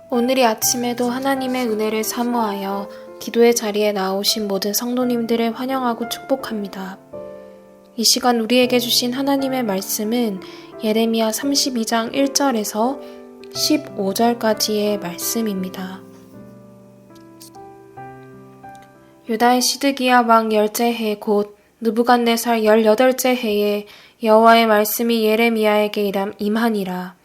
오늘 이 아침에도 하나님의 은혜를 사모하여 기도의 자리에 나오신 모든 성도님들을 환영하고 축복합니다. 이 시간 우리에게 주신 하나님의 말씀은 예레미야 32장 1절에서 15절까지의 말씀입니다. 유다의 시드기야 왕 열째 해 곧 느부갓네살 18째 해에 여호와의 말씀이 예레미야에게 임하니라.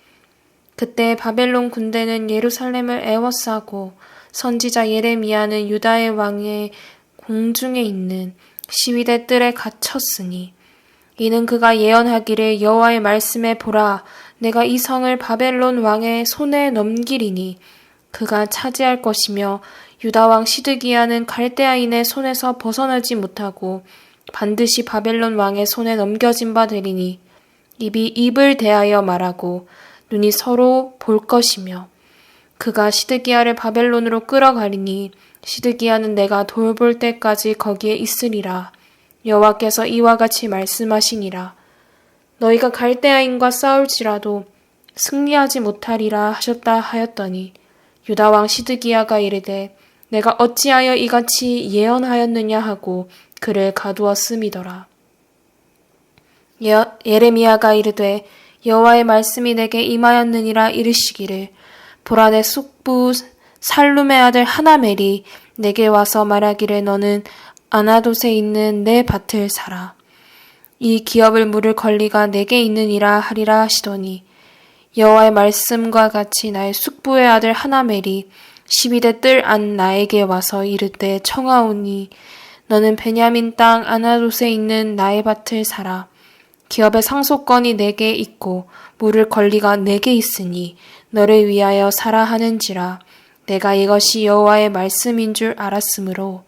그때 바벨론 군대는 예루살렘을 에워싸고 선지자 예레미야는 유다의 왕의 공중에 있는 시위대 뜰에 갇혔으니 이는 그가 예언하기를 여호와의 말씀에 보라 내가 이 성을 바벨론 왕의 손에 넘기리니 그가 차지할 것이며 유다 왕 시드기야는 갈대아인의 손에서 벗어나지 못하고 반드시 바벨론 왕의 손에 넘겨진 바 되리니 입이 입을 대하여 말하고 눈이 서로 볼 것이며 그가 시드기야를 바벨론으로 끌어가리니 시드기야는 내가 돌볼 때까지 거기에 있으리라. 여호와께서 이와 같이 말씀하시니라. 너희가 갈대아인과 싸울지라도 승리하지 못하리라 하셨다 하였더니 유다 왕 시드기야가 이르되 내가 어찌하여 이같이 예언하였느냐 하고 그를 가두었음이더라. 예레미야가 이르되 여호와의 말씀이 내게 임하였느니라 이르시기를 보라 내 숙부 살룸의 아들 하나멜이 내게 와서 말하기를 너는 아나돗에 있는 내 밭을 사라. 이 기업을 물을 권리가 내게 있느니라 하리라 하시더니 여호와의 말씀과 같이 나의 숙부의 아들 하나멜이 시위대 뜰 안 나에게 와서 이르되 청하오니 너는 베냐민 땅 아나돗에 있는 나의 밭을 사라. 기업의 상속권이 내게 있고 물을 권리가 내게 있으니 너를 위하여 사라 하는지라. 내가 이것이 여호와의 말씀인 줄 알았으므로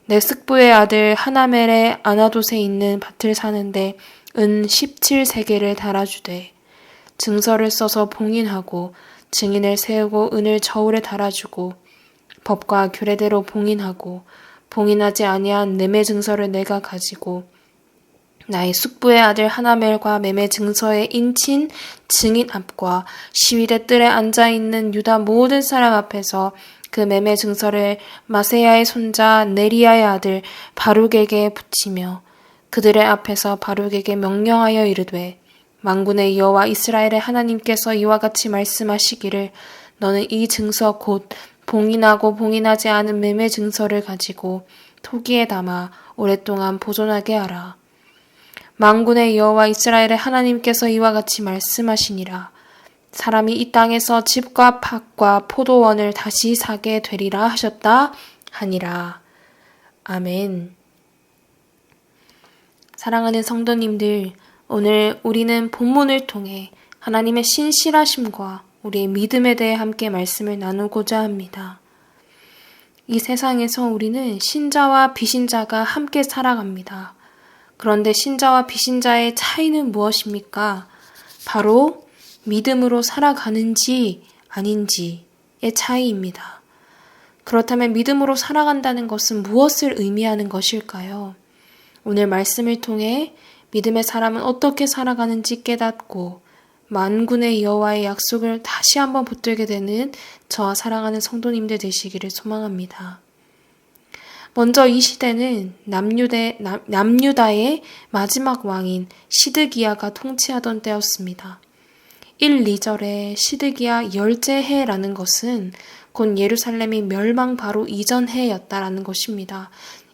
내 숙부의 아들 하나멜의 아나돗에 있는 밭을 사는데 은 17세겔을 달아주되 증서를 써서 봉인하고 증인을 세우고 은을 저울에 달아주고 법과 규례대로 봉인하고 봉인하지 아니한 매매 증서를 내가 가지고 나의 숙부의 아들 하나멜과 매매 증서에 인친 증인 앞과 시위대 뜰에 앉아있는 유다 모든 사람 앞에서 그 매매 증서를 마세야의 손자 네리야의 아들 바룩에게 붙이며 그들의 앞에서 바룩에게 명령하여 이르되 만군의 여호와 이스라엘의 하나님께서 이와 같이 말씀하시기를 너는 이 증서 곧 봉인하고 봉인하지 않은 매매 증서를 가지고 토기에 담아 오랫동안 보존하게 하라. 만군의 여호와 이스라엘의 하나님께서 이와 같이 말씀하시니라. 사람이 이 땅에서 집과 밭과 포도원을 다시 사게 되리라 하셨다 하니라. 아멘. 사랑하는 성도님들, 오늘 우리는 본문을 통해 하나님의 신실하심과 우리의 믿음에 대해 함께 말씀을 나누고자 합니다. 이 세상에서 우리는 신자와 비신자가 함께 살아갑니다. 그런데 신자와 비신자의 차이는 무엇입니까? 바로 믿음으로 살아가는지 아닌지의 차이입니다. 그렇다면 믿음으로 살아간다는 것은 무엇을 의미하는 것일까요? 오늘 말씀을 통해 믿음의 사람은 어떻게 살아가는지 깨닫고 만군의 여호와의 약속을 다시 한번 붙들게 되는 저와 사랑하는 성도님들 되시기를 소망합니다. 먼저 이 시대는 남유다의 마지막 왕인 시드기야가 통치하던 때였습니다. 1, 2절에 시드기야 열째 해라는 것은 곧 예루살렘이 멸망 바로 이전 해였다라는 것입니다.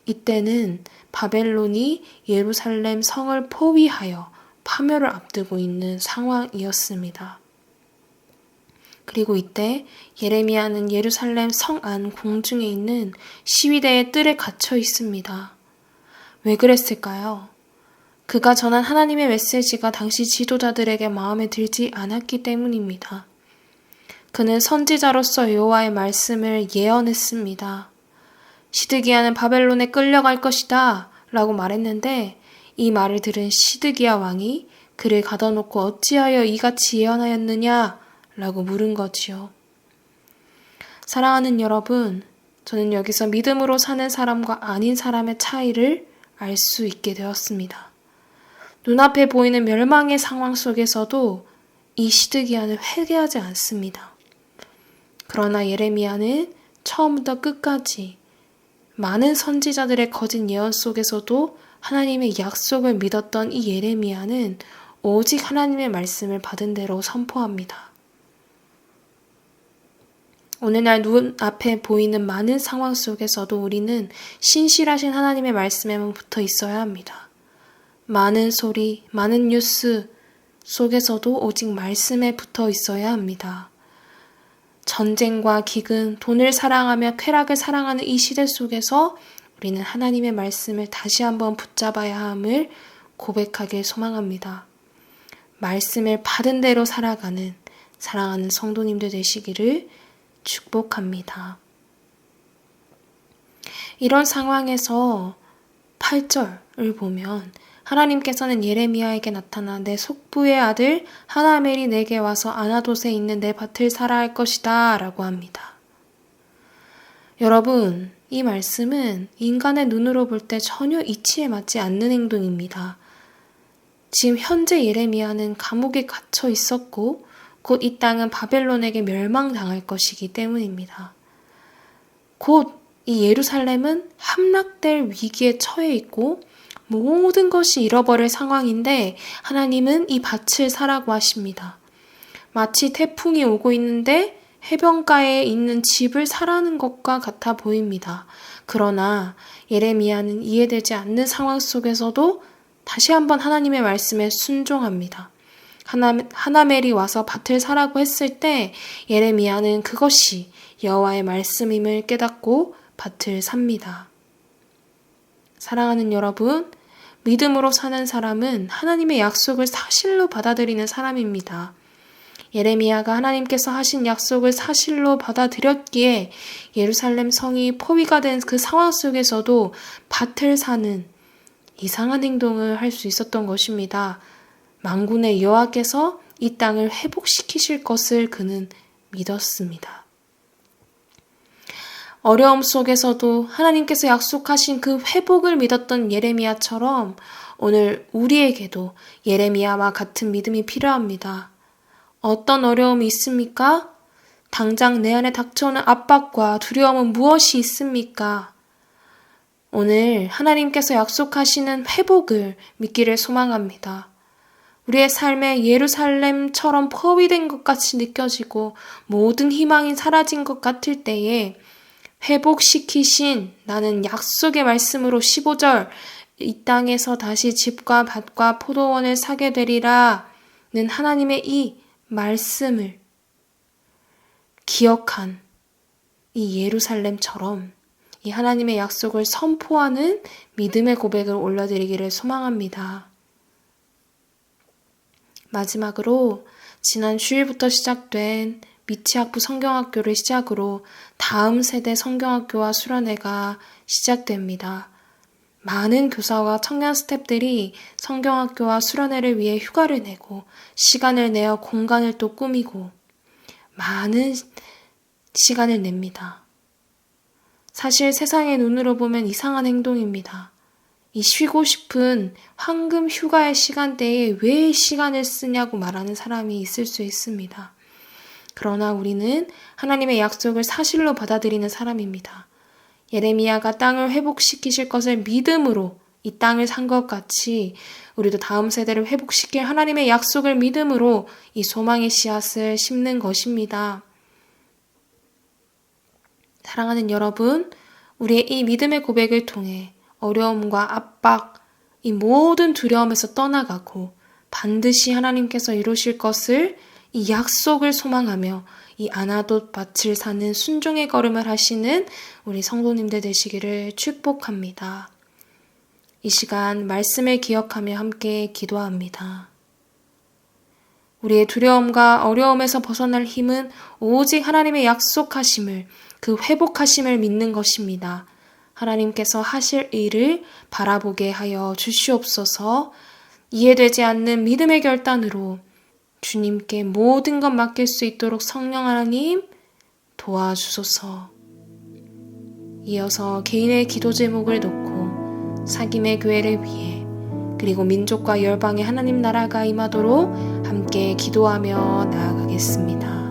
이때는 바벨론이 예루살렘 성을 포위하여 파멸을 앞두고 있는 상황이었습니다. 그리고 이때 예레미야는 예루살렘 성 안 공중에 있는 시위대의 뜰에 갇혀 있습니다. 왜 그랬을까요? 그가 전한 하나님의 메시지가 당시 지도자들에게 마음에 들지 않았기 때문입니다. 그는 선지자로서 여호와의 말씀을 예언했습니다. 시드기야는 바벨론에 끌려갈 것이다 라고 말했는데 이 말을 들은 시드기야 왕이 그를 가둬놓고 어찌하여 이같이 예언하였느냐 라고 물은 거지요. 사랑하는 여러분, 저는 여기서 믿음으로 사는 사람과 아닌 사람의 차이를 알 수 있게 되었습니다. 눈앞에 보이는 멸망의 상황 속에서도 이 시드기야는 회개하지 않습니다. 그러나 예레미야는 처음부터 끝까지 많은 선지자들의 거짓 예언 속에서도 하나님의 약속을 믿었던 이 예레미야는 오직 하나님의 말씀을 받은 대로 선포합니다. 오늘날 눈앞에 보이는 많은 상황 속에서도 우리는 신실하신 하나님의 말씀에만 붙어 있어야 합니다. 많은 소리, 많은 뉴스 속에서도 오직 말씀에 붙어 있어야 합니다. 전쟁과 기근, 돈을 사랑하며 쾌락을 사랑하는 이 시대 속에서 우리는 하나님의 말씀을 다시 한번 붙잡아야 함을 고백하길 소망합니다. 말씀을 받은 대로 살아가는 사랑하는 성도님들 되시기를 축복합니다. 이런 상황에서 8절을 보면 하나님께서는 예레미야에게 나타나 내 속부의 아들 하나멜이 내게 와서 아나돗에 있는 내 밭을 사라 할 것이다 라고 합니다. 여러분, 이 말씀은 인간의 눈으로 볼 때 전혀 이치에 맞지 않는 행동입니다. 지금 현재 예레미야는 감옥에 갇혀 있었고 곧 이 땅은 바벨론에게 멸망당할 것이기 때문입니다. 곧 이 예루살렘은 함락될 위기에 처해 있고 모든 것이 잃어버릴 상황인데 하나님은 이 밭을 사라고 하십니다. 마치 태풍이 오고 있는데 해변가에 있는 집을 사라는 것과 같아 보입니다. 그러나 예레미야는 이해되지 않는 상황 속에서도 다시 한번 하나님의 말씀에 순종합니다. 하나멜이 와서 밭을 사라고 했을 때 예레미야는 그것이 여호와의 말씀임을 깨닫고 밭을 삽니다. 사랑하는 여러분, 믿음으로 사는 사람은 하나님의 약속을 사실로 받아들이는 사람입니다. 예레미야가 하나님께서 하신 약속을 사실로 받아들였기에 예루살렘 성이 포위가 된 그 상황 속에서도 밭을 사는 이상한 행동을 할 수 있었던 것입니다. 만군의 여호와께서 이 땅을 회복시키실 것을 그는 믿었습니다. 어려움 속에서도 하나님께서 약속하신 그 회복을 믿었던 예레미야처럼 오늘 우리에게도 예레미야와 같은 믿음이 필요합니다. 어떤 어려움이 있습니까? 당장 내 안에 닥쳐오는 압박과 두려움은 무엇이 있습니까? 오늘 하나님께서 약속하시는 회복을 믿기를 소망합니다. 우리의 삶에 예루살렘처럼 포위된 것 같이 느껴지고 모든 희망이 사라진 것 같을 때에 회복시키신 나는 약속의 말씀으로 15절 이 땅에서 다시 집과 밭과 포도원을 사게 되리라 는 하나님의 이 말씀을 기억한 이 예루살렘처럼 이 하나님의 약속을 선포하는 믿음의 고백을 올려드리기를 소망합니다. 마지막으로 지난 주일부터 시작된 미치학부 성경학교를 시작으로 다음 세대 성경학교와 수련회가 시작됩니다. 많은 교사와 청년 스태프들이 성경학교와 수련회를 위해 휴가를 내고 시간을 내어 공간을 또 꾸미고 많은 시간을 냅니다. 사실 세상의 눈으로 보면 이상한 행동입니다. 이 쉬고 싶은 황금 휴가의 시간대에 왜 시간을 쓰냐고 말하는 사람이 있을 수 있습니다. 그러나 우리는 하나님의 약속을 사실로 받아들이는 사람입니다. 예레미야가 땅을 회복시키실 것을 믿음으로 이 땅을 산 것 같이 우리도 다음 세대를 회복시킬 하나님의 약속을 믿음으로 이 소망의 씨앗을 심는 것입니다. 사랑하는 여러분, 우리의 이 믿음의 고백을 통해 어려움과 압박, 이 모든 두려움에서 떠나가고 반드시 하나님께서 이루실 것을 이 약속을 소망하며 이 아나돗 밭을 사는 순종의 걸음을 하시는 우리 성도님들 되시기를 축복합니다. 이 시간 말씀을 기억하며 함께 기도합니다. 우리의 두려움과 어려움에서 벗어날 힘은 오직 하나님의 약속하심을, 그 회복하심을 믿는 것입니다. 하나님께서 하실 일을 바라보게 하여 주시옵소서. 이해되지 않는 믿음의 결단으로 주님께 모든 것 맡길 수 있도록 성령 하나님 도와주소서. 이어서 개인의 기도 제목을 놓고 사김의 교회를 위해 그리고 민족과 열방의 하나님 나라가 임하도록 함께 기도하며 나아가겠습니다.